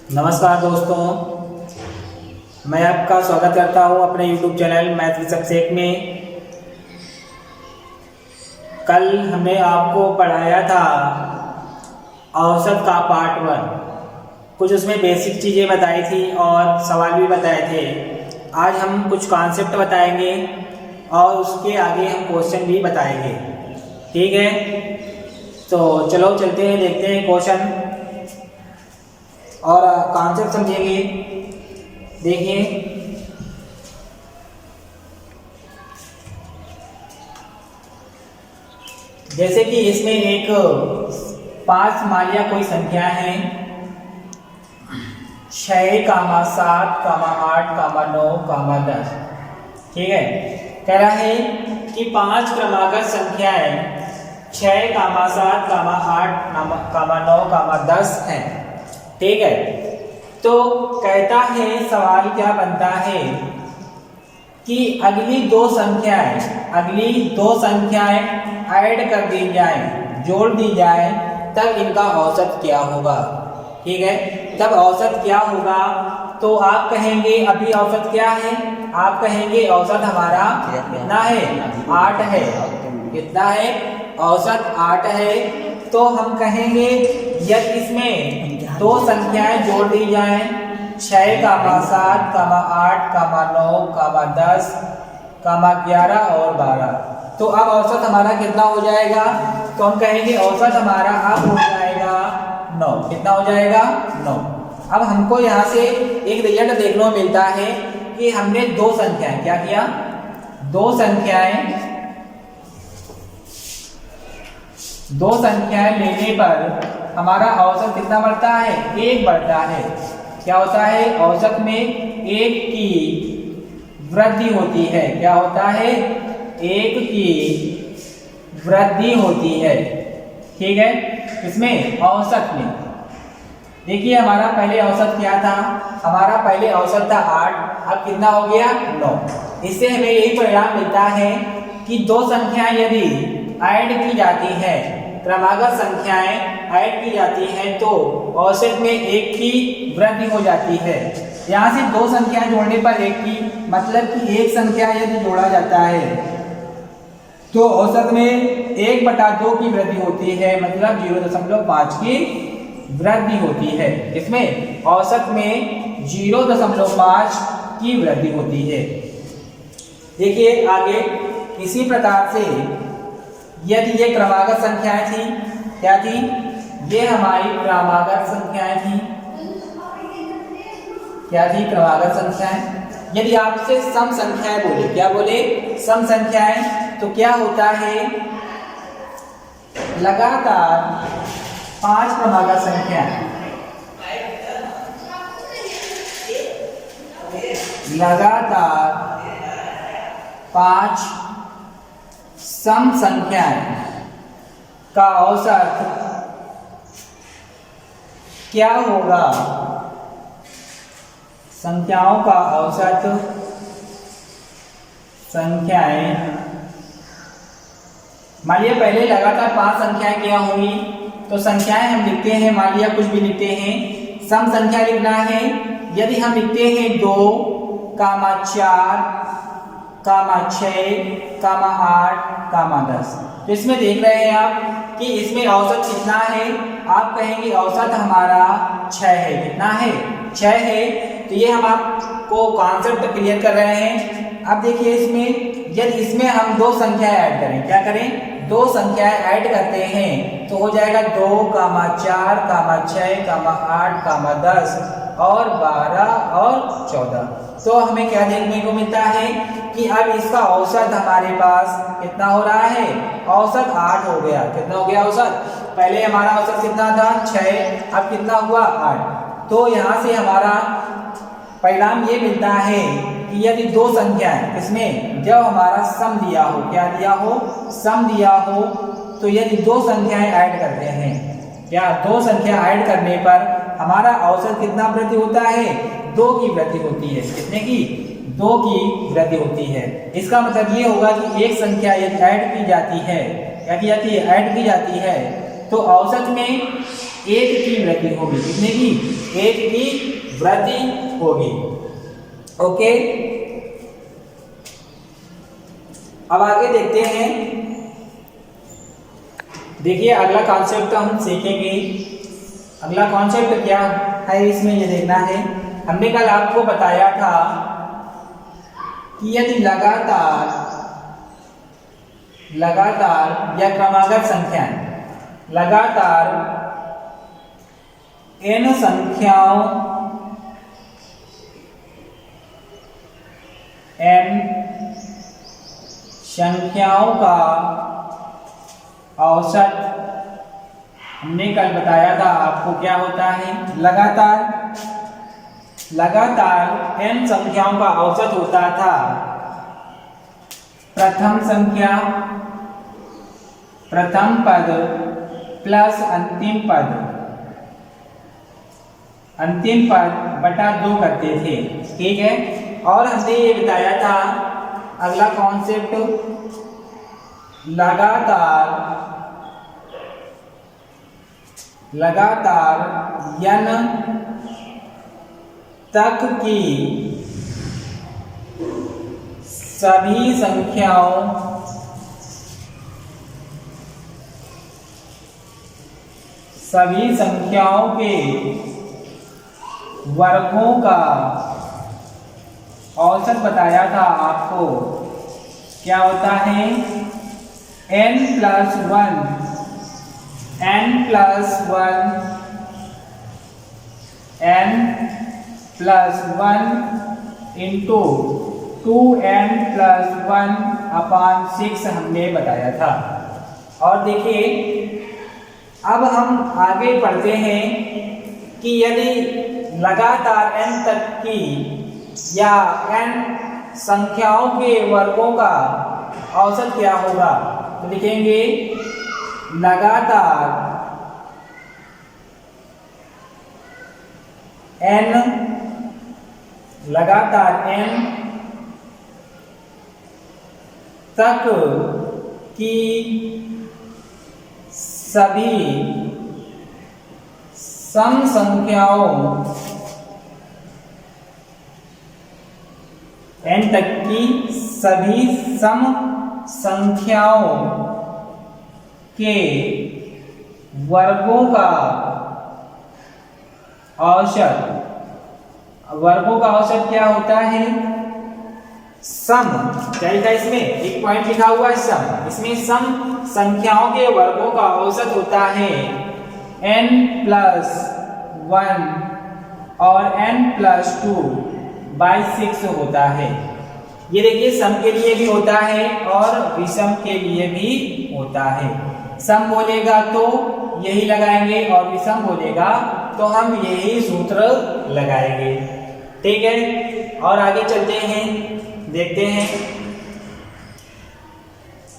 नमस्कार दोस्तों, मैं आपका स्वागत करता हूं अपने YouTube चैनल मैथ विद सबसेक में। कल हमने आपको पढ़ाया था औसत का पार्ट 1। कुछ उसमें बेसिक चीज़ें बताई थी और सवाल भी बताए थे। आज हम कुछ कॉन्सेप्ट बताएंगे और उसके आगे हम क्वेश्चन भी बताएंगे। ठीक है, तो चलो चलते हैं, देखते हैं क्वेश्चन और कॉन्सेप्ट समझेंगे। देखिए, जैसे कि इसमें एक 5 मालिया कोई संख्या है 6, 7, 8, 9, 10। ठीक है, कह रहा है कि 5 क्रमागत संख्याएं 6, 7, 8, 9, 10 हैं। ठीक है, तो कहता है सवाल क्या बनता है कि अगली दो संख्याएं ऐड कर दी जाए, जोड़ दी जाए, तब इनका औसत क्या होगा। ठीक है, तब औसत क्या होगा तो आप कहेंगे अभी औसत क्या है, आप कहेंगे औसत हमारा कितना है, 8 है। कितना है, औसत 8 है। तो हम कहेंगे यदि इसमें दो संख्याएं जोड़ दी जाएं 6, 7, 8, 9, 10, 11 और 12, तो अब औसत हमारा कितना हो जाएगा, तो हम कहेंगे औसत हमारा अब हो जाएगा 9। कितना हो जाएगा, 9। अब हमको यहाँ से एक रिजल्ट देखने को मिलता है कि हमने दो संख्याएं क्या किया, दो संख्याएं लेने पर हमारा औसत कितना बढ़ता है, 1 बढ़ता है। क्या होता है, औसत में 1 की वृद्धि होती है। क्या होता है, 1 की वृद्धि होती है। ठीक है, इसमें औसत में देखिए हमारा पहले औसत क्या था, हमारा पहले औसत था 8, अब कितना हो गया, 9। इससे हमें यही परिणाम मिलता है कि दो संख्याएं यदि ऐड की जाती है, क्रमागत संख्याएं ऐड की जाती हैं, तो औसत में 1 की वृद्धि हो जाती है। यहाँ से दो संख्याएं जोड़ने पर 1 की, मतलब कि एक संख्या यदि जोड़ा जाता है तो औसत में 1/2 की वृद्धि होती है, मतलब 0.5 की वृद्धि होती है। इसमें औसत में 0.5 की वृद्धि होती है। देखिए आगे, इसी प्रकार से यदि ये क्रमागत संख्याएं थी, क्या थी, ये हमारी क्रमागत संख्याएं थी। क्या थी, क्रमागत संख्याएं। यदि आपसे सम संख्याएं बोले, क्या बोले, सम संख्याएं, तो क्या होता है, लगातार 5 क्रमागत संख्याएं, लगातार 5 सम संख्याएं का औसत क्या होगा, संख्याओं का औसत, संख्याएं मान लिया पहले लगातार 5 संख्याएं क्या होंगी, तो संख्याएं हम लिखते हैं, मान लिया कुछ भी लिखते हैं, सम संख्या लिखना है। यदि हम लिखते हैं 2, 4, 6, 8, 10, तो इसमें देख रहे हैं आप कि इसमें औसत कितना है, आप कहेंगे औसत हमारा 6 है। कितना है, 6 है। तो ये हम आपको कॉन्सेप्ट क्लियर कर रहे हैं। अब देखिए इसमें यदि इसमें हम दो संख्याएं ऐड करें, क्या करें, दो संख्याएं ऐड करते हैं तो हो जाएगा 2, 4, 6, 8, 10 और 12 और 14। तो हमें क्या देखने को मिलता है कि अब इसका औसत हमारे पास कितना हो रहा है, औसत 8 हो गया। कितना हो गया औसत, पहले हमारा औसत कितना था, 6, अब कितना हुआ, 8। तो यहाँ से हमारा परिणाम ये मिलता है कि यदि दो संख्याएं, इसमें जब हमारा सम दिया हो, क्या दिया हो, सम दिया हो, तो यदि दो संख्याएं ऐड करते हैं, क्या दो संख्या ऐड करने पर हमारा औसत कितना वृद्धि होता है, 2 की वृद्धि होती है। कितने की, 2 की वृद्धि होती है। इसका मतलब ये होगा कि एक संख्या यदि ऐड की जाती है, क्या की जाती है, ऐड की जाती है, तो औसत में एक की वृद्धि होगी। कितने की? एक की वृद्धि होगी। ओके, अब आगे देखते हैं। देखिए अगला कॉन्सेप्ट हम सीखेंगे। अगला कॉन्सेप्ट क्या है इसमें ये देखना है। हमने कल आपको बताया था कि यदि लगातार या क्रमागत संख्याएं लगातार n संख्याओं का औसत, हमने कल बताया था आपको क्या होता है। लगातार n संख्याओं का औसत होता था प्रथम पद प्लस अंतिम पद बटा 2 करते थे। ठीक है, और हमने ये बताया था अगला कॉन्सेप्ट, लगातार n तक की सभी संख्याओं के वर्गों का औसत बताया था आपको। क्या होता है? n plus 1 into 2n plus 1/6 हमने बताया था। और देखिए अब हम आगे पढ़ते हैं कि यदि लगातार n तक की या n संख्याओं के वर्गों का औसत क्या होगा, तो लिखेंगे लगातार n तक की सभी सम संख्याओं n तक की सभी सम संख्याओं के वर्गों का औसत क्या होता है? सम। क्या लिखा है इसमें? एक पॉइंट लिखा हुआ है सम। इसमें सम संख्याओं के वर्गों का औसत होता है n प्लस 1 और n प्लस 2/6 होता है। ये देखिए सम के लिए भी होता है और विषम के लिए भी होता है। सम बोलेगा तो यही लगाएंगे और विषम बोलेगा तो हम यही सूत्र लगाएंगे। ठीक है, और आगे चलते हैं, देखते हैं।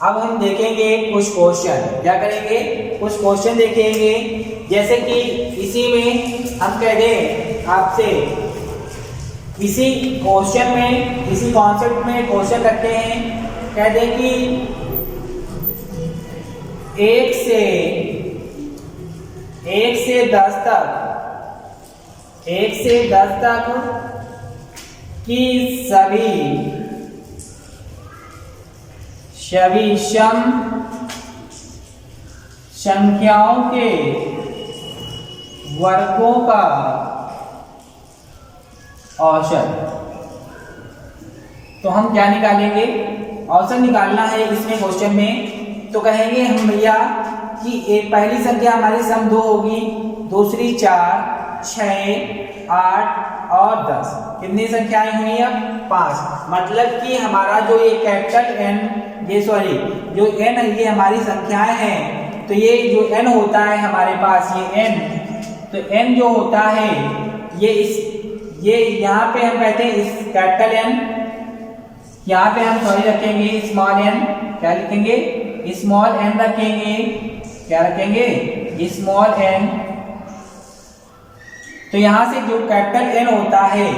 अब हम देखेंगे कुछ क्वेश्चन। क्या करेंगे? कुछ क्वेश्चन देखेंगे। जैसे कि इसी में हम कह दें आपसे, इसी क्वेश्चन में, इसी कॉन्सेप्ट में क्वेश्चन रखते हैं। कह दें कि 1 से 10 तक की सभी सम संख्याओं के वर्गों का औसत। तो हम क्या निकालेंगे? औसत निकालना है इसमें क्वेश्चन में। तो कहेंगे हम भैया कि एक पहली संख्या हमारी सम 2 होगी, दूसरी 4, 6, 8 और 10। कितनी संख्याएं हुई? अब 5। मतलब कि हमारा जो ये कैपिटल N, जो n ये हमारी संख्याएं हैं। तो ये जो n होता है हमारे पास, ये n, तो n जो होता है ये यहाँ पे हम कहते हैं इस कैपिटल N, यहाँ पे हम सॉरी रखेंगे स्मॉल n। क्या लिखेंगे? स्मॉल n रखेंगे। क्या रखेंगे? Small n। तो यहाँ से जो कैपिटल N होता है,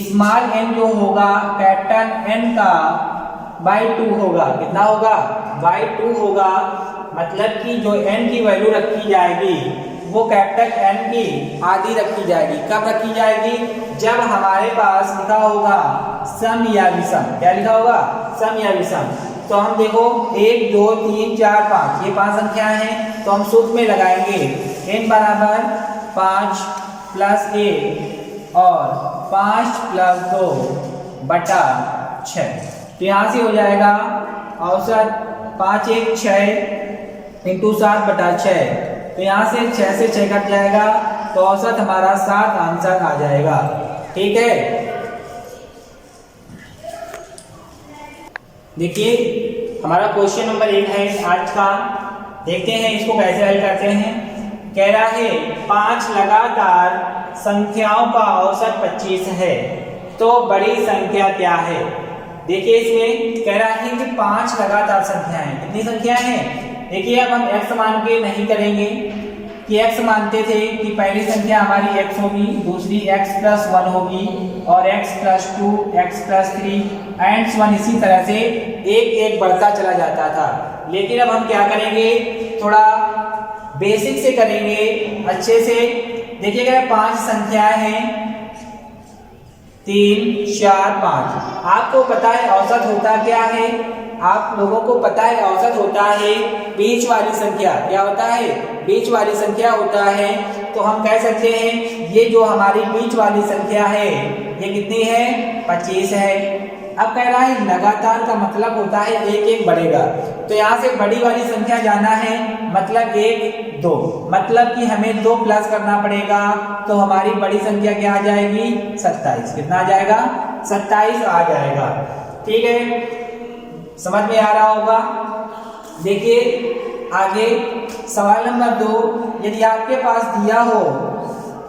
स्मॉल n जो होगा कैपिटल N का बाई 2 होगा। कितना होगा? बाई 2 होगा। मतलब कि जो n की वैल्यू रखी जाएगी वो कैपिटल N की आधी रखी जाएगी। कब रखी जाएगी? जब हमारे पास लिखा होगा सम या विषम। क्या लिखा होगा? सम या विषम। तो हम देखो 1 2 3 4 5 ये 5 संख्या हैं, तो हम सूत्र में लगाएंगे n बराबर 5 प्लस 1 और 5 प्लस 2 बटा 6। तो यहाँ से हो जाएगा औसत 5 1 6 इंटू 7 बटा 6। तो यहाँ से 6 से 6 कट जाएगा, तो औसत हमारा 7 आंसर आ जाएगा। ठीक है, देखिए हमारा क्वेश्चन नंबर 1 है आज का। देखते हैं इसको कैसे हल करते हैं। कह रहा है 5 लगातार संख्याओं का औसत 25 है, तो बड़ी संख्या क्या है? देखिए इसमें कह रहा है कि 5 लगातार संख्याएं। कितनी संख्याएं हैं? देखिए अब हम x मान के नहीं करेंगे कि x मानते थे कि पहली संख्या हमारी x होगी, दूसरी x प्लस 1 होगी और x plus 2, x plus 3 and 1 इसी तरह से एक एक बढ़ता चला जाता था। लेकिन अब हम क्या करेंगे, थोड़ा बेसिक से करेंगे अच्छे से। देखिएगा 5 संख्याएं हैं 3 4 5। आपको पता है औसत होता क्या है? आप लोगों को पता है औसत होता है बीच वाली संख्या। क्या होता है? बीच वाली संख्या होता है। तो हम कह सकते हैं ये जो हमारी बीच वाली संख्या है ये कितनी है? 25 है। अब कह रहा है लगातार का मतलब होता है एक एक बढ़ेगा। तो यहाँ से बड़ी वाली संख्या जाना है, मतलब 1 2, मतलब कि हमें 2 प्लस करना पड़ेगा। तो हमारी बड़ी संख्या क्या आ जाएगी? 27। कितना आ जाएगा? 27 आ जाएगा। ठीक है, समझ में आ रहा होगा। देखिए आगे सवाल नंबर 2, यदि आपके पास दिया हो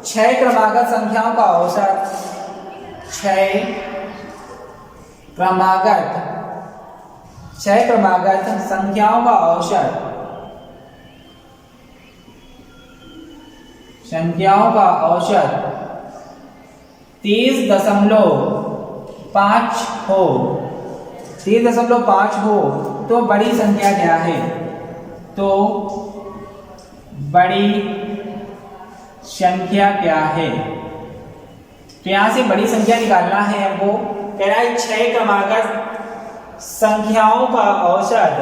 6 क्रमागत संख्याओं का औसत, 6 क्रमागत संख्याओं का औसत, संख्याओं का औसत 30.5 हो, 30.5 हो, तो बड़ी संख्या क्या है? तो बड़ी संख्या क्या है? तो यहां से बड़ी संख्या निकालना है हमको। कह रहा है 6 क्रमागत संख्याओं का औसत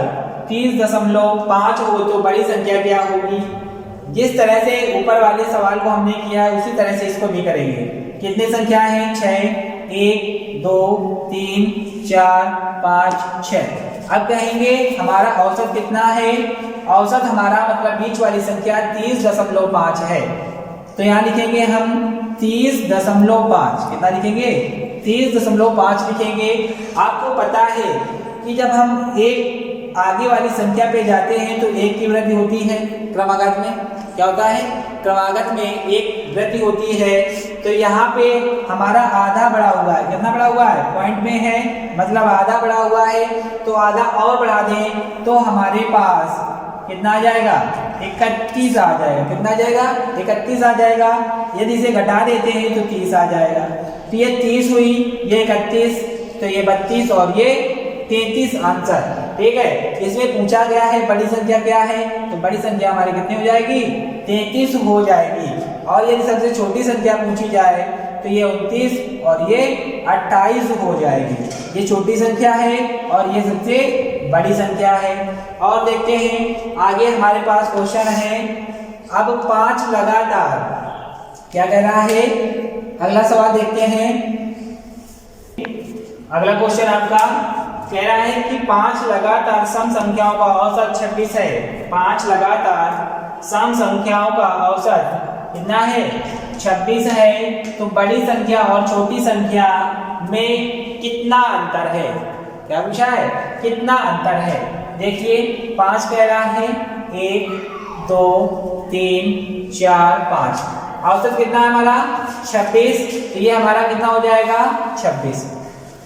30.5 हो, तो बड़ी संख्या क्या होगी? जिस तरह से ऊपर वाले सवाल को हमने किया है उसी तरह से इसको भी करेंगे। कितनी संख्या है? 6 1 2 3 4 5 6। अब कहेंगे हमारा औसत कितना है? औसत हमारा मतलब बीच वाली संख्या 30.5 है। तो यहाँ लिखेंगे हम 30.5। कितना लिखेंगे? 30.5 लिखेंगे। आपको पता है कि जब हम एक आगे वाली संख्या पे जाते हैं तो 1 की वृद्धि होती है क्रमागत में। क्या होता है? क्रमागत में 1 वृद्धि होती है। तो यहाँ पे हमारा आधा बढ़ा हुआ है। कितना बढ़ा हुआ है? पॉइंट में है, मतलब आधा बढ़ा हुआ है। तो आधा और बढ़ा दें तो हमारे पास कितना आ जाएगा? 31 आ जाएगा। कितना आ जाएगा? 31 आ जाएगा। यदि इसे घटा देते हैं तो 30 आ जाएगा। तो ये 30 हुई, ये 31, तो ये 32 और ये 33 आंसर। ठीक है, इसमें पूछा गया है बड़ी संख्या क्या है, तो बड़ी संख्या हमारी कितनी हो जाएगी? 33 हो जाएगी। और यदि सबसे छोटी संख्या पूछी जाए तो ये 29 और ये 28 हो जाएगी। ये छोटी संख्या है और ये सबसे बड़ी संख्या है। और देखते हैं आगे हमारे पास क्वेश्चन है। अब 5 लगातार, क्या कह रहा है? अगला सवाल देखते हैं। अगला क्वेश्चन आपका कह रहा है कि 5 लगातार सम संख्याओं का औसत 26 है। 5 लगातार सम संख्याओं का औसत कितना है? 26 है। तो बड़ी संख्या और छोटी संख्या में कितना अंतर है? क्या पूछा है? कितना अंतर है? देखिए 5 कह रहा है 1 2 3 4 5। औसत कितना है हमारा? 26। तो ये हमारा कितना हो जाएगा? 26।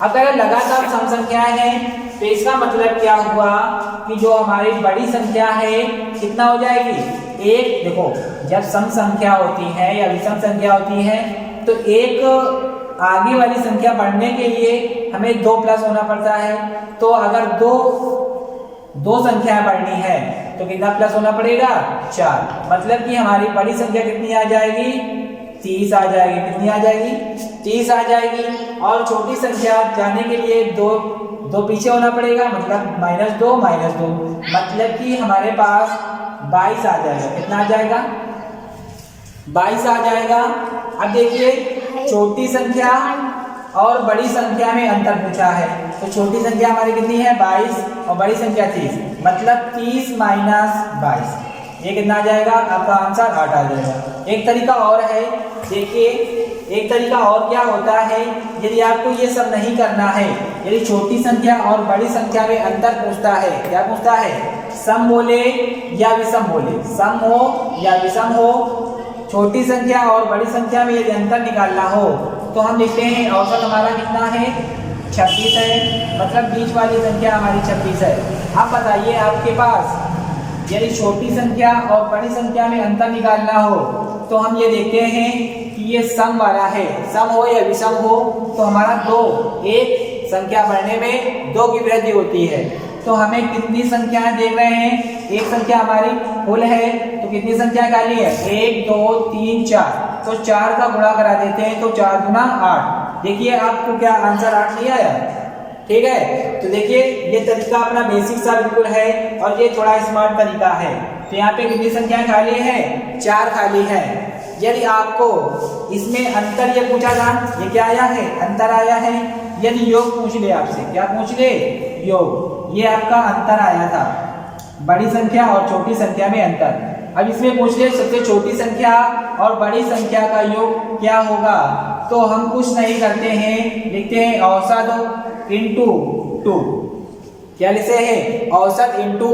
अगर लगातार सम संख्याएं हैं तो इसका मतलब क्या हुआ कि जो हमारी बड़ी संख्या है कितना हो जाएगी? 1। देखो जब सम संख्या होती है या विषम संख्या होती है तो एक आगे वाली संख्या बढ़ने के लिए हमें 2 प्लस होना पड़ता है। तो अगर दो संख्या बढ़नी है तो कितना प्लस होना पड़ेगा 4, मतलब कि हमारी बड़ी संख्या कितनी आ जाएगी 30 आ जाएगी। कितनी आ जाएगी 30 आ जाएगी। और छोटी संख्या जाने के लिए दो पीछे होना पड़ेगा, मतलब -2 -2, मतलब कि हमारे पास 22 आ जाएगा। कितना आ जाएगा 22 आ जाएगा। अब देखिए छोटी संख्या और बड़ी संख्या में अंतर पूछा है, तो छोटी संख्या हमारी कितनी है 22 और बड़ी संख्या 30, मतलब 30 - 22, ये कितना आ जाएगा आपका आंसर 8 आ जाएगा। एक तरीका और है, देखिए एक तरीका और क्या होता है, यदि आपको ये सब नहीं करना है, यदि छोटी संख्या और बड़ी संख्या में अंतर पूछता है, क्या पूछता है सम बोले या विषम बोले, सम हो या विषम हो, छोटी संख्या और बड़ी संख्या में यदि अंतर निकालना हो तो हम लिखते हैं औसत हमारा कितना है 26 है, मतलब बीच वाली संख्या हमारी 26 है। अब बताइए आपके पास यदि छोटी संख्या और बड़ी संख्या में अंतर निकालना हो तो हम ये देखते हैं कि ये सम वाला है, सम हो या विषम हो, तो हमारा 2, एक संख्या बढ़ने में 2 की वृद्धि होती है। तो हमें कितनी संख्याएं देख रहे हैं, एक संख्या हमारी फुल है तो कितनी संख्या खाली है 1 2 3 4, तो 4 का गुणा करा देते हैं, तो 4 गुना 8। देखिए आपको क्या आंसर 8 नहीं आया, ठीक है। तो देखिए ये तरीका अपना बेसिक सा बिल्कुल है और ये थोड़ा स्मार्ट तरीका है। तो यहाँ पे कितनी संख्याएं खाली है 4 खाली है। यदि आपको इसमें अंतर ये पूछा था, ये क्या आया है अंतर आया है। यदि योग पूछ ले आपसे, क्या पूछ ले योग, ये आपका अंतर आया था बड़ी संख्या और छोटी संख्या में अंतर। अब इसमें पूछ ले सबसे छोटी संख्या और बड़ी संख्या का योग क्या होगा, तो हम कुछ नहीं करते हैं, लिखते हैं औसत इंटू 2। क्या लिखते हैं औसत इंटू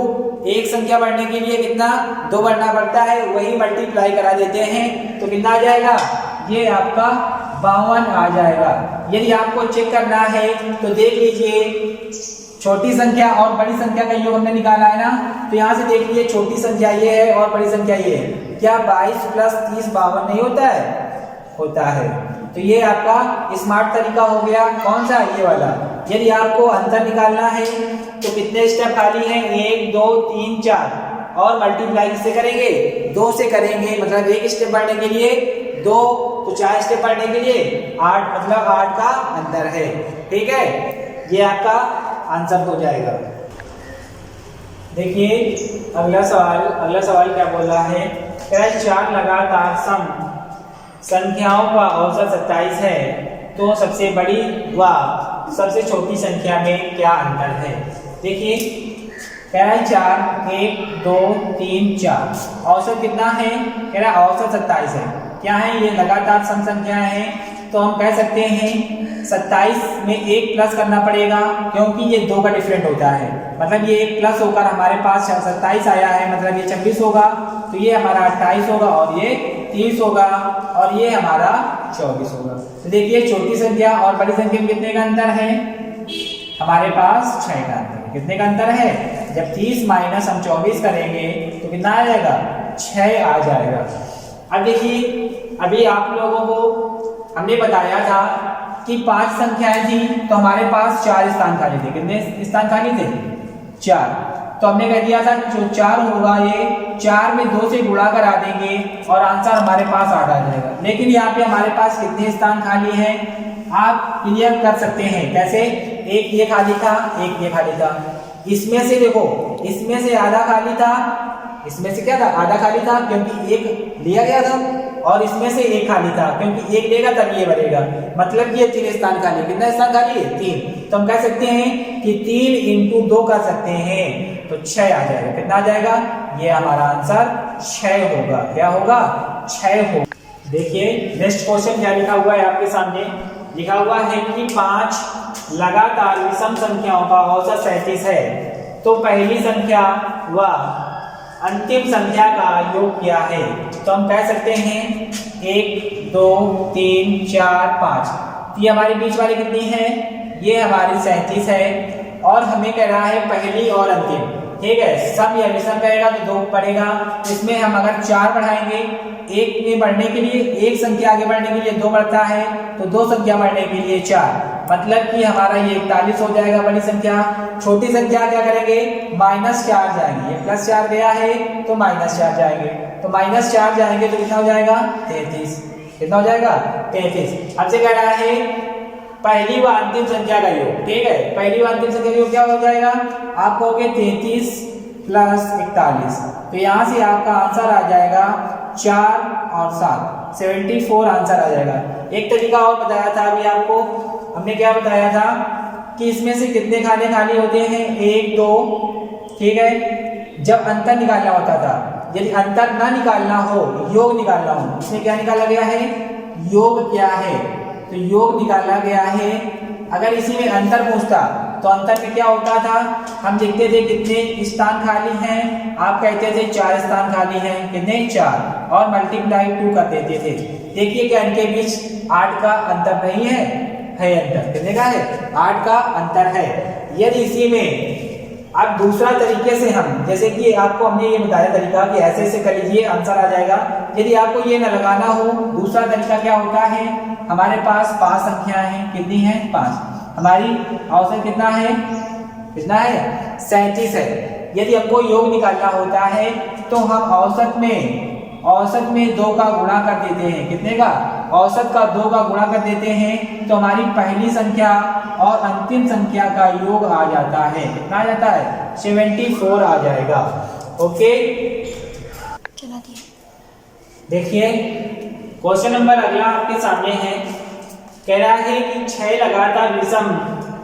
एक संख्या बढ़ने के लिए कितना 2 बढ़ना पड़ता है, वही मल्टीप्लाई करा देते हैं, तो कितना आ जाएगा ये आपका 52 आ जाएगा। यदि आपको चेक करना है तो देख लीजिए छोटी संख्या और बड़ी संख्या का योग हमने निकाला है ना, तो यहाँ से देख लीजिए छोटी संख्या ये है और बड़ी संख्या ये है, क्या 22 + 30 52 नहीं होता है, होता है। तो ये आपका स्मार्ट तरीका हो गया, कौन सा ये वाला। यदि आपको अंतर निकालना है तो कितने स्टेप खाली हैं 1 2 3 4, और मल्टीप्लाई किससे करेंगे 2 से करेंगे, मतलब एक स्टेप बढ़ने के लिए 2, तो 4 स्टेप बढ़ने के लिए 8, मतलब 8 का अंतर है, ठीक है। ये आपका आंसर हो जाएगा। देखिए अगला सवाल क्या बोल रहा है, 4 लगातार सम संख्याओं का औसत 27 है, तो सबसे बड़ी व सबसे छोटी संख्या में क्या अंतर है। देखिए 4 1 2 3 4, औसत कितना है, कह रहा औसत 27 है। क्या है ये लगातार सम संख्या है, तो हम कह सकते हैं 27 में 1 प्लस करना पड़ेगा, क्योंकि ये 2 का डिफरेंट होता है, मतलब ये 1 प्लस होकर हमारे पास 27 आया है, मतलब ये 26 होगा, तो ये हमारा 28 होगा और ये 30 होगा और ये हमारा 24 होगा। तो देखिए छोटी संख्या और बड़ी संख्या में कितने का अंतर है, हमारे पास 6 का अंतर है। कितने का अंतर है, जब 30 माइनस हम 24 करेंगे तो कितना आ जाएगा 6 आ जाएगा। अब देखिए अभी आप लोगों को हमने बताया था कि 5 संख्याएं थी तो हमारे पास 4 स्थान खाली थे। कितने स्थान खाली थे 4, तो हमने कह दिया था जो 4 होगा ये 4 में 2 से गुणा करा देंगे और आंसर हमारे पास 8 आ जाएगा। लेकिन यहाँ पे हमारे पास कितने स्थान खाली हैं आप क्लियर कर सकते हैं, कैसे, एक ये खाली था, एक ये खाली था, इसमें से देखो इसमें से आधा खाली था, इसमें से क्या था आधा खाली था क्योंकि एक लिया गया था, और इसमें से एक खाली था क्योंकि एक लेगा तब ये भरेगा, मतलब ये 3 स्थान खाली। कितना स्थान खाली है 3, तो हम कह सकते हैं कि 3 × 2 कर सकते हैं, तो 6 आ जाएगा। कितना आ जाएगा, ये हमारा आंसर 6 होगा। क्या होगा 6 होगा। देखिए नेक्स्ट क्वेश्चन क्या लिखा हुआ है आपके सामने, लिखा हुआ है कि 5 लगातार विषम संख्याओं का औसत 37 है, तो पहली संख्या व अंतिम संख्या का योग क्या है। तो हम कह सकते हैं 1 2 3 4 5, ये हमारी बीच वाली कितनी है, ये हमारी 37 है, और हमें कह रहा है पहली और अंतिम, ठीक है। सम या विषम कहेगा तो 2 पड़ेगा, इसमें हम अगर 4 बढ़ाएंगे, एक में बढ़ने के लिए एक संख्या आगे बढ़ने के लिए 2 बढ़ता है, तो 2 संख्या बढ़ने के लिए 4, मतलब कि हमारा ये 41 हो जाएगा बड़ी संख्या। छोटी संख्या क्या करेंगे, -4 जाएंगे, ये +4 गया है तो -4 जाएंगे, तो -4 जाएंगे तो कितना हो जाएगा 33। कितना हो जाएगा 33। अब से कह रहा है पहली व अंतिम संख्या का योग। ठीक है, पहली व अंतिम संख्या का योग क्या हो जाएगा, आप कहोगे 33 + 41, तो यहाँ से आपका आंसर आ जाएगा 4 और 7, 74 आंसर आ जाएगा। एक तरीका और बताया था अभी आपको, हमने क्या बताया था कि इसमें से कितने खाने खाली होते हैं, 1 2। ठीक है, जब अंतर निकालना होता था, यदि अंतर ना निकालना हो, योग निकालना हो, इसमें क्या निकाला गया है, योग क्या है, तो योग निकाला गया है। अगर इसी में अंतर पूछता तो अंतर में क्या होता था, हम देखते थे कितने स्थान खाली हैं, आप कहते थे 4 स्थान खाली हैं, कितने 4, और मल्टीप्लाई 2 कर देते थे। देखिए क्या इनके बीच 8 का अंतर नहीं है, है अंतर, कितने का है, 8 का अंतर है। यदि इसी में अब दूसरा तरीके से हम, जैसे कि आपको हमने ये बताया तरीका कि ऐसे ऐसे कर लीजिए आंसर आ जाएगा। यदि आपको ये न लगाना हो, दूसरा तरीका क्या होता है, हमारे पास 5 संख्याएं हैं, कितनी हैं 5, हमारी औसत कितना है, 37 है। यदि हमको योग निकालना होता है तो हम औसत में 2 का गुणा कर देते हैं, कितने का, औसत का 2 का गुणा कर देते हैं, तो हमारी पहली संख्या और अंतिम संख्या का योग आ जाता है, कितना आ जाता है 74 आ जाएगा। ओके, देखिए क्वेश्चन नंबर अगला आपके सामने है, कह रहा है कि 6 लगातार विषम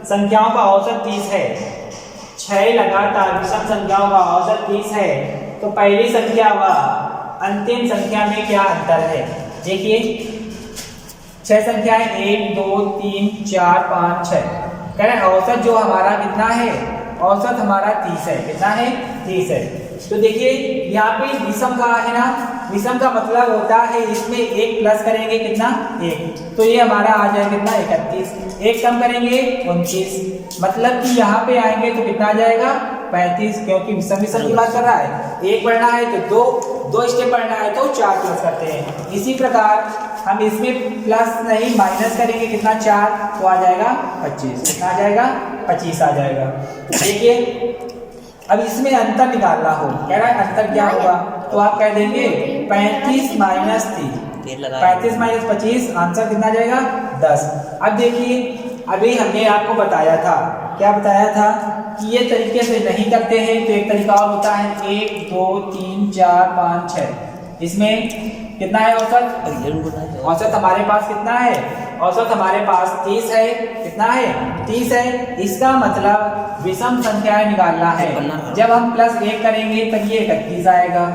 संख्याओं का औसत 30 है। 6 लगातार विषम संख्याओं का औसत 30 है, तो पहली संख्या व अंतिम संख्या में क्या अंतर है। देखिए 6 संख्याएं 1 2 3 4 5 6, कह रहे हैं औसत जो हमारा कितना है, औसत हमारा 30 है, कितना है 30 है। तो देखिए यहाँ पे विषम कहा है ना, विषम का मतलब होता है इसमें 1 प्लस करेंगे कितना 1, तो ये हमारा आ जाएगा कितना 31, 1 कम करेंगे 29, मतलब कि यहाँ पे आएंगे तो कितना आ जाएगा 35, क्योंकि विषम की बात कर रहा है। 1 बढ़ना है तो 2 स्टेप बढ़ना है तो 4 प्लस करते हैं। इसी प्रकार हम इसमें प्लस नहीं माइनस करेंगे कितना 4, तो आ जाएगा 25, कितना आ जाएगा 25 आ जाएगा। देखिए अब इसमें अंतर निकालना हो, कह रहा है अंतर क्या होगा, तो आप कह देंगे 35 - 3, 35 - 25 आंसर कितना जाएगा 10। अब देखिए अभी हमने आपको बताया था, क्या बताया था कि ये तरीके से नहीं करते हैं तो एक तरीका और होता है, 1 2 3 4 5 6, इसमें कितना है औसत, औसत हमारे पास कितना है, औसत हमारे पास 30 है, कितना है 30 है। इसका मतलब विषम संख्याएं निकालना है, जब हम +1 करेंगे तब ये 31 आएगा,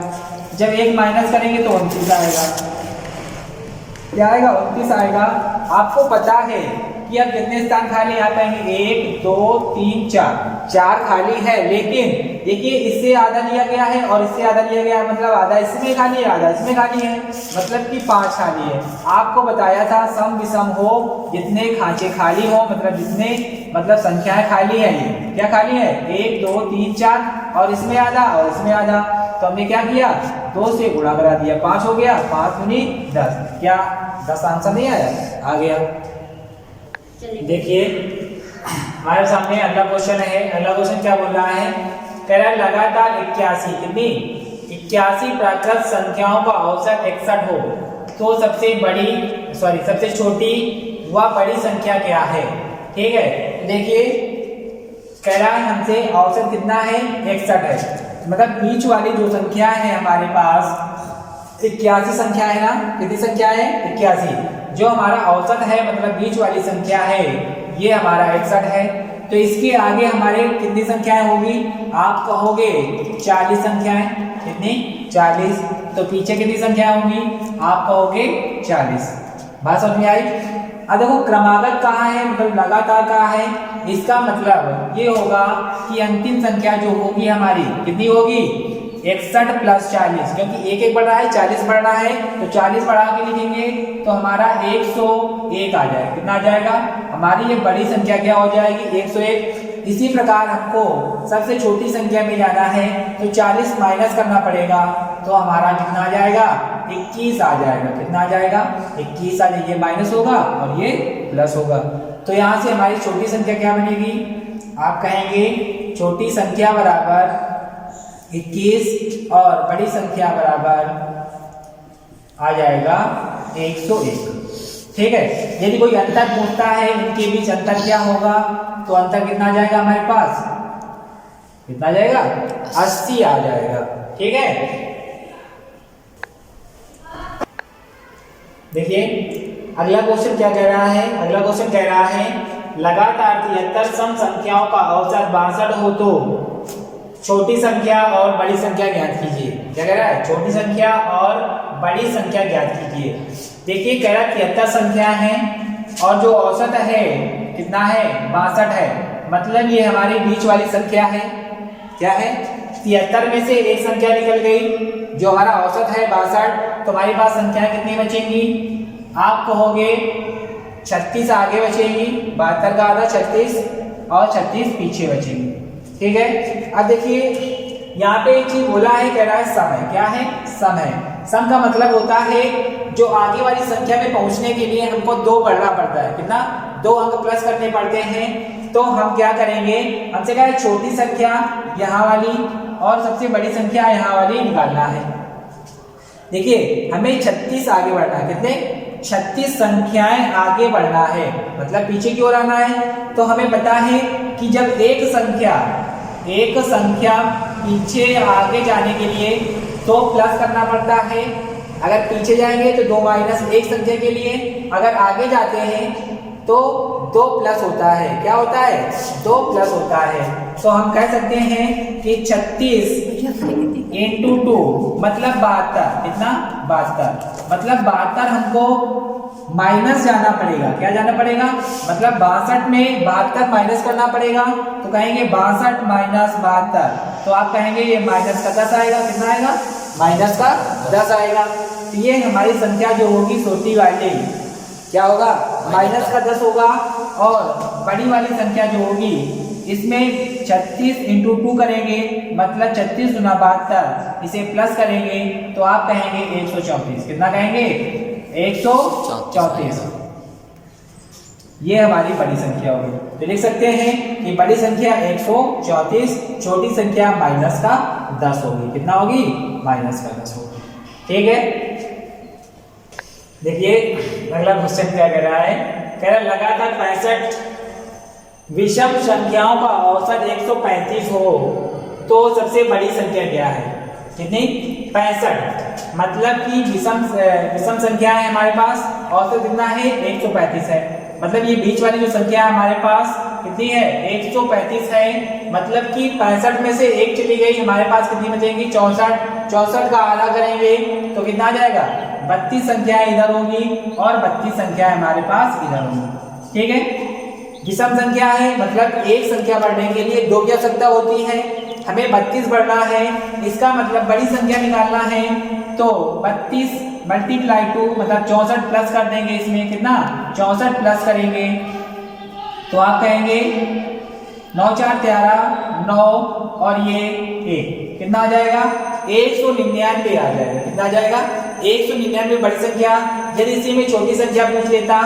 जब 1 माइनस करेंगे तो 29 आएगा, क्या आएगा 29 आएगा। आपको पता है कि अब कितने स्थान खाली, यहाँ कहेंगे 1 2 3 4 खाली है, लेकिन देखिए इससे आधा लिया गया है और इससे आधा लिया गया है, मतलब आधा इसमें खाली है आधा इसमें खाली है, मतलब कि 5 खाली है। आपको बताया था सम विषम हो, जितने खांचे खाली हो, मतलब जितने मतलब संख्याएं खाली है, ये क्या खाली है 1 2 3 4 और इसमें आधा और इसमें आधा, तो हमने क्या किया 2 से गुणा करा दिया, 5 हो गया, 5 दूनी 10, क्या 10 आंसर नहीं आया, आ गया। देखिए हमारे सामने अगला क्वेश्चन है, अगला क्वेश्चन क्या बोल रहा है, कह रहा है लगातार 81, कितनी 81 प्राकृत संख्याओं का औसत 61 हो तो सबसे छोटी व बड़ी संख्या क्या है। ठीक है, देखिए कह रहा है हमसे औसत कितना है 61 है, मतलब बीच वाली जो संख्या है हमारे पास 81 संख्या है ना, कितनी संख्या है 81, जो हमारा औसत है मतलब बीच वाली संख्या है ये हमारा 61 है, तो इसके आगे हमारे कितनी संख्याएं होगी, आप कहोगे 40 संख्याएं, कितनी 40, तो पीछे कितनी संख्याएं होंगी, आप कहोगे 40। बात समझ में आई। अब देखो क्रमागत कहाँ है, मतलब लगातार कहाँ है, इसका मतलब ये होगा कि अंतिम संख्या जो होगी हमारी कितनी होगी 61 + 40, क्योंकि 1 1 बढ़ रहा है 40 बढ़ रहा है, तो 40 बढ़ा के लिखेंगे तो हमारा 101 आ जाएगा, कितना आ जाएगा हमारी ये बड़ी संख्या क्या हो जाएगी 101। इसी प्रकार हमको सबसे छोटी संख्या में जाना है तो 40 माइनस करना पड़ेगा, तो हमारा कितना आ जाएगा 21 आ जाएगा, कितना आ जाएगा 21 आ जाएगा, ये माइनस होगा और ये प्लस होगा। तो यहाँ से हमारी छोटी संख्या क्या बनेगी, आप कहेंगे छोटी संख्या बराबर 21 और बड़ी संख्या बराबर आ जाएगा 101। ठीक है। यदि कोई अंतर पूछता है इनके बीच अंतर क्या होगा, तो अंतर कितना आ जाएगा हमारे पास, कितना आ जाएगा 80 आ जाएगा। ठीक है। देखिए अगला क्वेश्चन क्या कह रहा है, अगला क्वेश्चन कह रहा है लगातार 73 सम संख्याओं का औसत 62 हो तो छोटी संख्या और बड़ी संख्या ज्ञात कीजिए। क्या कह रहा है, छोटी संख्या और बड़ी संख्या ज्ञात कीजिए। देखिए कह रहा है 73 संख्या है और जो औसत है कितना है 62 है, मतलब ये हमारी बीच वाली संख्या है। क्या है, 73 में से एक संख्या निकल गई जो हमारा औसत है 62, तो हमारे पास संख्याएं कितनी बचेंगी, आप कहोगे 36 आगे बचेगी, 72 का आधा 36 और 36 पीछे बचेगी। ठीक है। अब देखिए यहाँ पे एक चीज बोला है, कह रहा है समय। क्या है, समय। सम का मतलब होता है जो आगे वाली संख्या में पहुंचने के लिए हमको 2 बढ़ना पड़ता है। कितना, 2 अंक प्लस करने पड़ते हैं। तो हम क्या करेंगे, हमसे कहा है छोटी संख्या यहाँ वाली और सबसे बड़ी संख्या यहाँ वाली निकालना है। देखिए हमें 36 आगे बढ़ना है, कितने 36 संख्याएं आगे बढ़ना है, मतलब पीछे की ओर आना है। तो हमें पता है कि जब एक संख्या पीछे आगे जाने के लिए तो प्लस करना पड़ता है। अगर पीछे जाएंगे तो 2 माइनस एक संख्या के लिए, अगर आगे जाते हैं तो 2 प्लस होता है। क्या होता है, 2 प्लस होता है। तो हम कह सकते हैं कि 36 इंटू 2 मतलब 72। कितना, 72। मतलब 72 हमको माइनस जाना पड़ेगा। क्या जाना पड़ेगा, मतलब 62 में 72 माइनस करना पड़ेगा। तो कहेंगे 62 माइनस 72, तो आप कहेंगे ये माइनस का 10 आएगा। कितना आएगा, माइनस का 10 आएगा। तो ये हमारी संख्या जो होगी छोटी वाली क्या होगा, माइनस का 10 होगा। और बड़ी वाली संख्या जो होगी इसमें 36 इंटू 2 करेंगे, मतलब 36 गुना 72, इसे प्लस करेंगे तो आप कहेंगे 134। कितना कहेंगे, 134। ये हमारी बड़ी संख्या होगी। तो लिख सकते हैं कि बड़ी संख्या 134, छोटी संख्या माइनस का 10 होगी। कितना होगी, माइनस का 10 होगी। ठीक है। देखिए अगला क्वेश्चन क्या कह रहा है, कह रहा है लगातार 65 विषम संख्याओं का औसत 135 हो तो सबसे बड़ी संख्या क्या है। कितनी, 65। मतलब कि विषम संख्या है हमारे पास, औसत कितना है 135 है। मतलब ये बीच वाली जो संख्या हमारे पास कितनी है, 135 है। मतलब कि 65 में से एक चली गई, हमारे पास कितनी बचेंगी, 64। 64 का आधा करेंगे तो कितना आ जाएगा, 32 संख्याएं इधर होगी और 32 संख्याएं हमारे पास इधर होंगी। ठीक है। विषम संख्या है, मतलब एक संख्या बढ़ने के लिए 2 की आवश्यकता होती है। हमें 32 बढ़ना है, इसका मतलब बड़ी संख्या निकालना है। तो 32 मल्टीप्लाई 2 मतलब 64 प्लस कर देंगे इसमें। कितना, 64 प्लस करेंगे तो आप कहेंगे 9 4 13 9 और ये 1 कितना आ जाएगा, 199 आ जाएगा। कितना आ जाएगा, 199 बड़ी संख्या। यदि इसी में छोटी संख्या पूछ लेता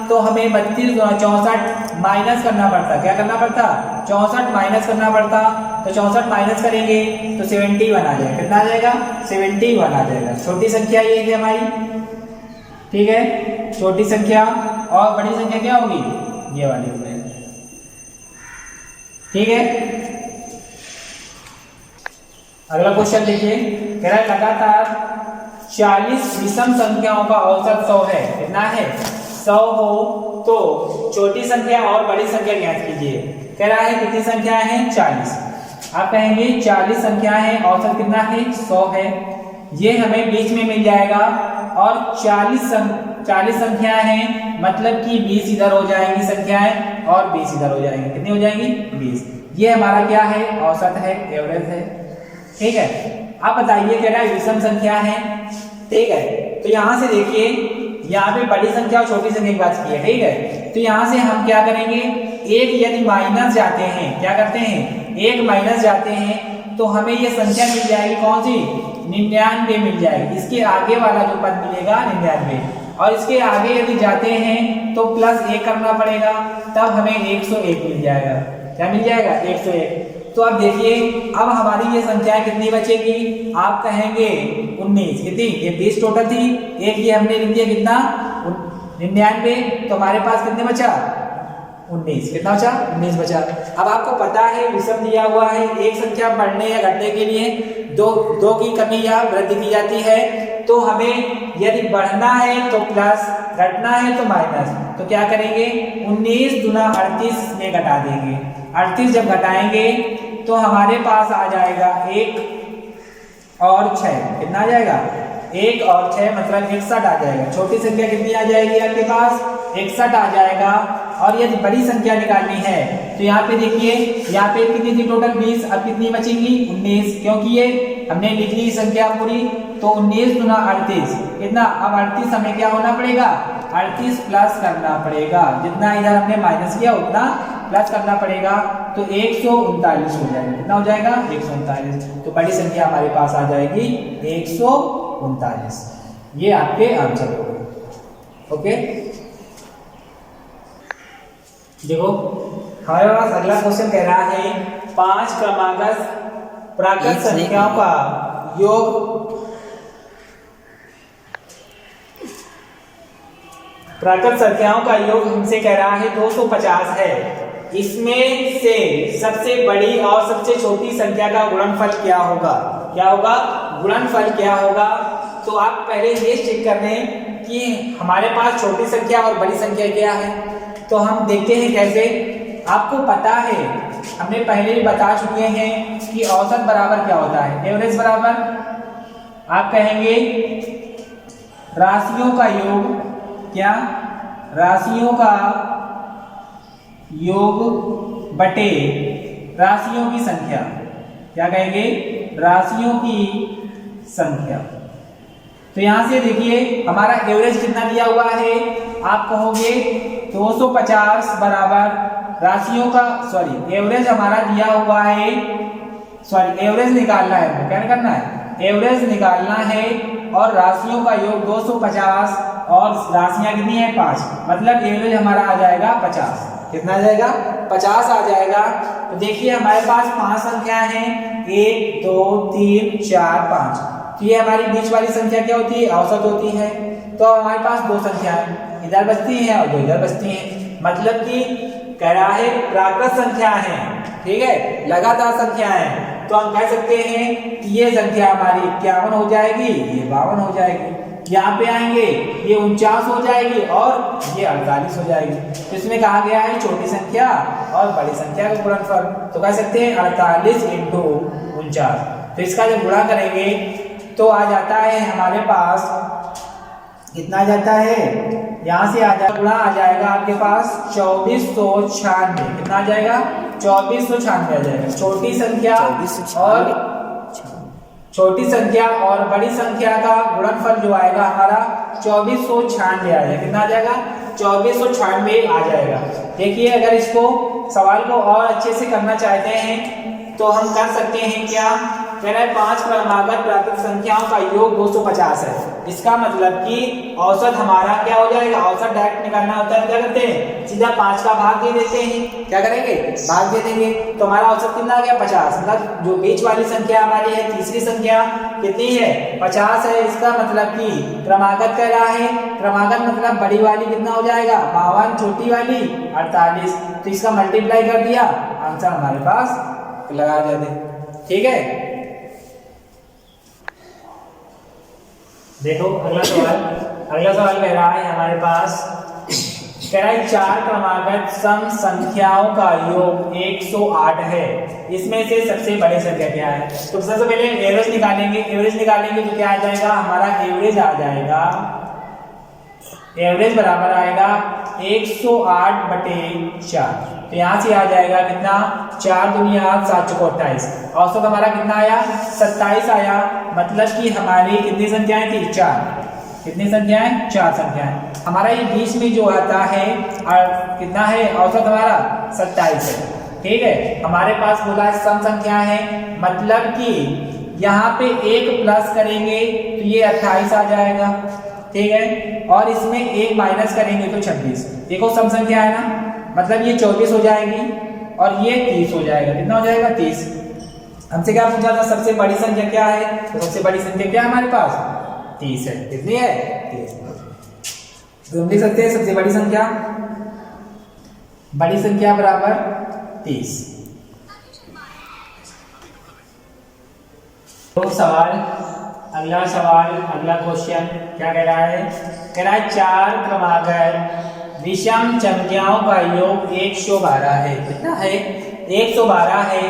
तो हमें 32 गुना 64 माइनस करना पड़ता। क्या करना पड़ता, 64 माइनस करना पड़ता। तो 64 माइनस करेंगे तो 71 आ जाएगा। कितना आ जाएगा, 71 आ जाएगा। छोटी संख्या ये है हमारी। ठीक है, छोटी संख्या। और बड़ी संख्या क्या होगी, ये वाली हो जाएगी। ठीक है। अगला क्वेश्चन देखिए, कह रहा है लगातार 40 विषम संख्याओं का औसत 100 है। कितना है, 100 हो तो छोटी संख्या और बड़ी संख्या ज्ञात कीजिए। कह रहा है कितनी संख्या है, 40। आप कहेंगे 40 संख्या है, औसत कितना है, 100 है। ये हमें बीच में मिल जाएगा। और 40 संख्या है, मतलब कि 20 इधर हो जाएंगी संख्याएं और 20 इधर हो जाएंगी। कितनी हो जाएंगी, 20। ये हमारा क्या है, औसत है, एवरेज है। ठीक है। आप बताइए, कह रहा है विषम संख्या है। ठीक है। तो यहां से देखिए, यहाँ पे बड़ी संख्या और छोटी संख्या की बात की है। ठीक है। तो यहाँ से हम क्या करेंगे, एक यदि माइनस जाते हैं, क्या करते हैं, एक माइनस जाते हैं तो हमें ये संख्या मिल जाएगी कौन सी, 99 मिल जाएगी। इसके आगे वाला जो पद मिलेगा 99। और इसके आगे यदि जाते हैं तो +1 करना पड़ेगा, तब हमें 101 मिल जाएगा। क्या मिल जाएगा? 101। तो अब देखिए, अब हमारी ये संख्या कितनी बचेगी? आप कहेंगे 19। कितनी? ये 20 टोटल थी, एक ये हमने लिख दिया कितना? 99। तो हमारे पास कितने बचा? 19। कितना बचा? 19 बचा। अब आपको पता है विषम दिया हुआ है, एक संख्या बढ़ने या घटने के लिए दो की कमी या वृद्धि की जाती है। तो हमें यदि बढ़ना है तो प्लस, घटना है तो माइनस। तो क्या करेंगे? 19 दूना 38 में घटा देंगे। 38 जब घटाएंगे तो हमारे पास आ जाएगा 1 और 6। कितना आ जाएगा? 1 और 6 मतलब 61 आ जाएगा। छोटी संख्या कितनी आ जाएगी आपके पास? 61 आ जाएगा। और यदि बड़ी संख्या निकालनी है तो यहाँ पे देखिए, यहाँ पे कितनी थी टोटल? 20। अब कितनी बचेंगी? 19, क्योंकि ये हमने लिख ली संख्या पूरी। तो 19 दूना 38 कितना? अब 38 हमें क्या होना पड़ेगा? 38 प्लस करना पड़ेगा, जितना इधर हमने माइनस किया उतना प्लस करना पड़ेगा। तो 139 हो जाएगा। कितना हो जाएगा? 139। तो बड़ी संख्या हमारे पास आ जाएगी 139। ये आपके आंसर हो गए। ओके, देखो हमारे पास अगला क्वेश्चन कह रहा है 5 क्रमागत प्राकृत संख्याओं का योग, प्राकृत संख्याओं का योग हमसे कह रहा है 250 है। इसमें से सबसे बड़ी और सबसे छोटी संख्या का गुणनफल क्या होगा? क्या होगा? गुणनफल क्या होगा? तो आप पहले ये चेक कर लें कि हमारे पास छोटी संख्या और बड़ी संख्या क्या है। तो हम देखते हैं कैसे। आपको पता है, हमने पहले भी बता चुके हैं कि औसत बराबर क्या होता है? एवरेज बराबर आप कहेंगे राशियों का योग। क्या? राशियों का योग बटे राशियों की संख्या। क्या कहेंगे? राशियों की संख्या। तो यहां से देखिए हमारा एवरेज कितना दिया हुआ है? आप कहोगे 250 बराबर राशियों का, एवरेज हमारा दिया हुआ है, एवरेज निकालना है। क्या करना है? एवरेज निकालना है और राशियों का योग 250 और राशियां कितनी है? 5। मतलब एवरेज हमारा आ जाएगा 50। कितना आ जाएगा? 50 आ जाएगा। तो देखिए हमारे पास 5 संख्याएं हैं, 1 2 3 4 5। तो ये हमारी बीच वाली संख्या क्या होती है? औसत होती है। तो हमारे पास 2 संख्याएं इधर बचती हैं और 2 इधर बचती हैं। मतलब कि कह रहा है प्राकृत संख्या है, ठीक है, लगातार संख्याएं। तो हम कह सकते हैं कि ये संख्या हमारी 51 हो जाएगी, ये 52 हो जाएगी। यहाँ पे आएंगे ये 49 हो जाएगी और ये 48 हो जाएगी। तो इसमें कहा गया है छोटी संख्या और बड़ी संख्या का गुणनफल। तो कह सकते हैं 48 × 49। तो इसका जब गुणा करेंगे तो आ जाता है हमारे पास, कितना आ जाता है? यहाँ से गुणा आ जाएगा आपके पास 2496। कितना आ जाएगा? 2496 आ जाएगा। छोटी संख्या और बड़ी संख्या का गुणनफल जो आएगा हमारा 2496 आ जाएगा। कितना आ जाएगा? 2496 आ जाएगा। देखिए अगर इसको सवाल को और अच्छे से करना चाहते हैं तो हम कर सकते हैं। क्या कह रहा है? 5 क्रमागत प्राकृत संख्याओं का योग 250 है। इसका मतलब कि औसत हमारा क्या हो जाएगा? औसत डायरेक्ट निकालना होता है, क्या करते हैं? सीधा 5 का भाग दे देते हैं। क्या करेंगे? भाग दे देंगे। तो हमारा औसत कितना आ गया? 50। मतलब जो बीच वाली संख्या हमारी है, तीसरी संख्या कितनी है? 50 है। इसका मतलब कि क्रमागत कह रहा है, क्रमागत मतलब बड़ी वाली कितना हो जाएगा? 52, छोटी वाली 48। तो इसका मल्टीप्लाई कर दिया, आंसर हमारे पास लगा जाते। ठीक है, देखो अगला सवाल कह रहा है हमारे पास, कह रहा है 4 क्रमागत सम संख्याओं का योग 108 है। इसमें से सबसे बड़ी संख्या क्या है? तो सबसे पहले एवरेज निकालेंगे। तो क्या आ जाएगा? हमारा एवरेज आ जाएगा, एवरेज बराबर आएगा 108/4। तो यहाँ से आ जाएगा कितना? 4 दूनी 8, 7 चौको 28। औसत हमारा कितना आया? 27 आया। मतलब कि हमारी कितनी संख्याएं थी? 4। कितनी संख्याएं? 4 संख्याएं। हमारा ये बीच में जो आता है कितना है? औसत हमारा 27 है। ठीक है, हमारे पास बोला है सम संख्या है, मतलब कि यहाँ पे 1 प्लस करेंगे तो ये 28 आ जाएगा। ठीक है, और इसमें एक माइनस करेंगे तो 26। देखो सम संख्या है ना, मतलब ये 24 हो जाएगी और ये 30 हो जाएगा। कितना हो जाएगा? 30। हमसे क्या पूछा था? सबसे बड़ी संख्या क्या है? तो सबसे बड़ी संख्या क्या है हमारे पास? 30 है। कितनी है? 30। तो हम लिख सकते हैं सबसे बड़ी संख्या बराबर 30। तो अगला सवाल, अगला क्वेश्चन क्या कह रहा है? कह रहा है 4 क्रमागत विषम संख्याओं का योग 112 है। कितना है? 112 है।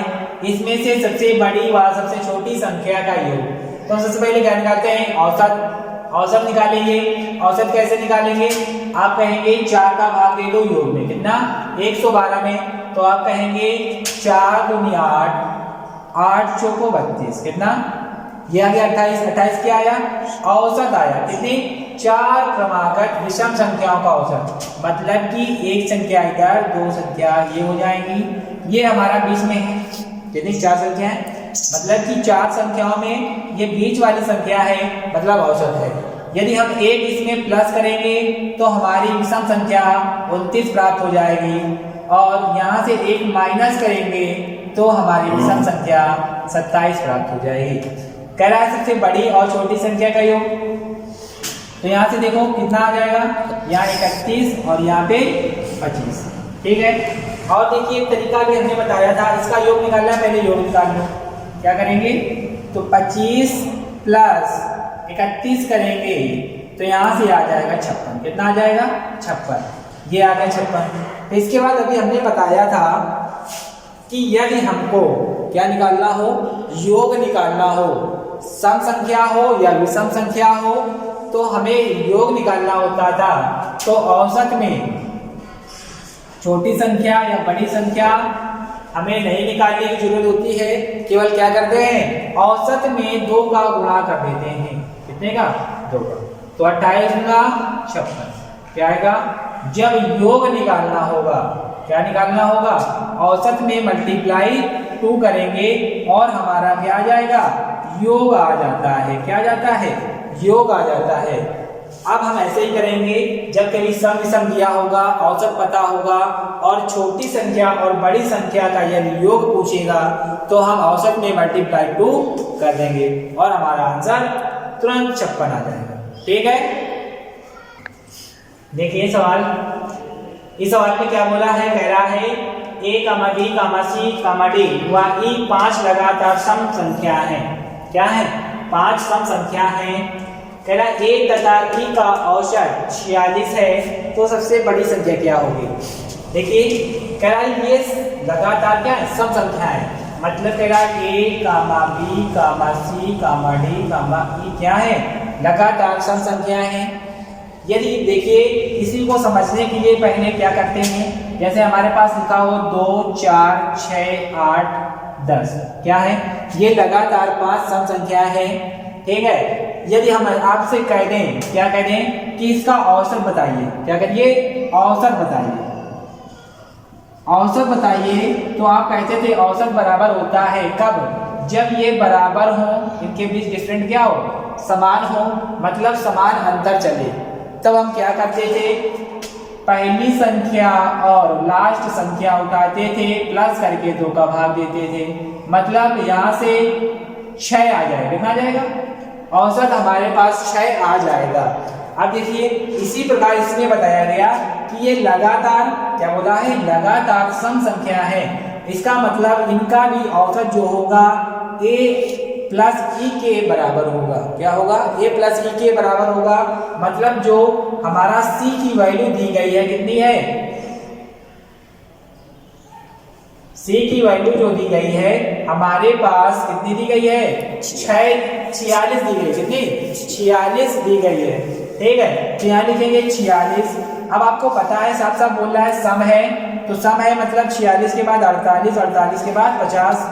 इसमें से सबसे बड़ी व सबसे छोटी संख्या का योग। तो सबसे पहले क्या निकालते हैं? औसत निकालेंगे। औसत कैसे निकालेंगे? आप कहेंगे 4 का भाग दे दो योग में। कितना? 112 में। तो आप कहेंगे 4 दूनी 8, 8 चौको 32। कितना? ये आ गया 28। 28 क्या आया? औसत आया। कितनी? 4 क्रमागत विषम संख्याओं का औसत। मतलब कि एक संख्या इधर, 2 संख्या ये हो जाएंगी। ये हमारा बीच में है। कितनी? 4 संख्या है। मतलब कि 4 संख्याओं में ये बीच वाली संख्या है, मतलब औसत है। यदि हम एक इसमें प्लस करेंगे तो हमारी विषम संख्या 29 प्राप्त हो जाएगी, और यहाँ से एक माइनस करेंगे तो हमारी विषम संख्या 27 प्राप्त हो जाएगी। कह रहा है सबसे बड़ी और छोटी संख्या का योग। तो यहाँ से देखो कितना आ जाएगा? यहाँ 31 और यहाँ पे 25। ठीक है। और देखिए एक तरीका भी हमने बताया था, इसका योग निकालना है। पहले योग निकाल लो। क्या करेंगे? तो 25 प्लस 31 करेंगे तो यहाँ से आ जाएगा 56। कितना आ जाएगा? 56। ये आ गया 56। तो इसके बाद अभी हमने बताया था कि यदि हमको क्या निकालना हो? योग निकालना हो, सम संख्या हो या विषम संख्या हो, तो हमें योग निकालना होता था। तो औसत में छोटी संख्या या बड़ी संख्या हमें नहीं निकालने की जरूरत होती है। केवल क्या करते हैं? औसत में 2 का गुणा कर देते हैं। कितने का? 2 का। तो 28 गुना 56 क्या आएगा? जब योग निकालना होगा, क्या निकालना होगा? औसत में मल्टीप्लाई 2 करेंगे और हमारा क्या आ जाएगा? योग आ जाता है। क्या आ जाता है? योग आ जाता है। अब हम ऐसे ही करेंगे, जब कभी सम विषम दिया होगा, औसत पता होगा और छोटी संख्या और बड़ी संख्या का यदि योग पूछेगा तो हम औसत में मल्टीप्लाई 2 कर देंगे और हमारा आंसर तुरंत 56 आ जाएगा। ठीक है। देखिए सवाल, इस सवाल में क्या बोला है? कह रहा है a, b, c, d व e 5 लगातार सम संख्या है। क्या है? 5 सम संख्या है। कह रहा है a तथा e का औसत 46 है। तो सबसे बड़ी संख्या क्या होगी? देखिए कह रहा है ये लगातार क्या है? सम संख्या है। मतलब कह रहा है a, b, c, d, e क्या है? लगातार सम संख्या है। यदि देखिए इसी को समझने के लिए पहले क्या करते हैं, जैसे हमारे पास लिखा हो 2, 4, 6, 8, 10 क्या है? ये लगातार 5 सम संख्या है। ठीक है। यदि हम आपसे कह दें, क्या कह दें कि इसका औसत बताइए, क्या करिए? औसत बताइए। औसत बताइए तो आप कहते थे औसत बराबर होता है कब? जब ये बराबर हो, इनके बीच डिफरेंट क्या हो? समान हो, मतलब समान अंतर चले। तब हम क्या करते थे? पहली संख्या और लास्ट संख्या उठाते थे, प्लस करके 2 का भाग देते थे। मतलब यहाँ से 6 आ जाएगा। कितना आ जाएगा? औसत हमारे पास 6 आ जाएगा। अब देखिए इसी प्रकार इसमें बताया गया कि ये लगातार क्या बोला है? लगातार सम संख्या है। इसका मतलब इनका भी औसत जो होगा a प्लस ई के बराबर होगा। क्या होगा? a प्लस ई के बराबर होगा। मतलब जो हमारा c की वैल्यू दी गई है, कितनी है? c की वैल्यू जो दी गई है हमारे पास कितनी दी गई है? 46 दी गई। कितनी? 46 दी गई है। ठीक है। तो यहाँ लिखेंगे 46। अब आपको पता है, साफ साफ बोल रहा है सम है, तो सम है मतलब 46 के बाद 48, 48 के बाद 50,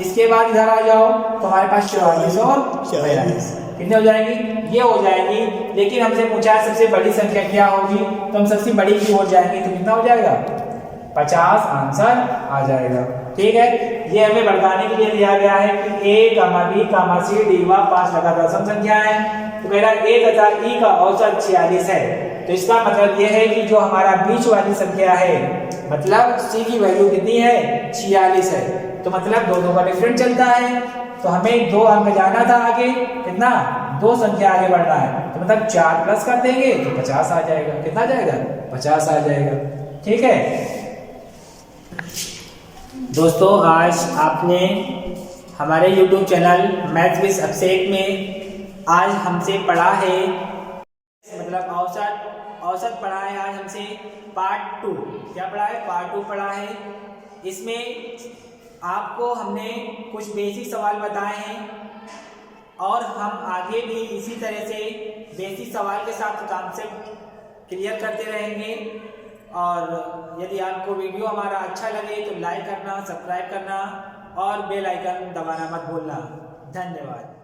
इसके बाद इधर आ जाओ तो हमारे पास 44 और 42 कितने हो जाएंगी? ये हो जाएंगी। लेकिन हमसे पूछा है सबसे बड़ी संख्या क्या होगी, तो हम सबसे बड़ी की ओर जाएंगे तो कितना हो जाएगा? 50 आंसर आ जाएगा। ठीक है। ये हमें भड़काने के लिए दिया गया है कि a, b, c, d व 5 लगातार सम संख्या है। तो कह रहा है ए तथा ई का औसत 46 है। तो इसका मतलब यह है कि जो हमारा बीच वाली संख्या है, मतलब सी की वैल्यू कितनी है, 46 है। तो मतलब दो का डिफरेंट चलता है। तो हमें 2 अंक जाना था आगे, कितना, 2 संख्या आगे बढ़ना है। तो मतलब 4 प्लस कर देंगे तो 50 आ जाएगा। कितना आ जाएगा, 50 आ जाएगा। ठीक है दोस्तों, आज आपने हमारे YouTube चैनल मैथ विद अभिषेक में आज हमसे पढ़ा है, मतलब औसत पढ़ा है आज हमसे पार्ट 2। क्या पढ़ा है, पार्ट 2 पढ़ा है। इसमें आपको हमने कुछ बेसिक सवाल बताए हैं और हम आगे भी इसी तरह से बेसिक सवाल के साथ कॉन्सेप्ट क्लियर करते रहेंगे। और यदि आपको वीडियो हमारा अच्छा लगे तो लाइक करना, सब्सक्राइब करना और बेल आइकन दबाना मत भूलना। धन्यवाद।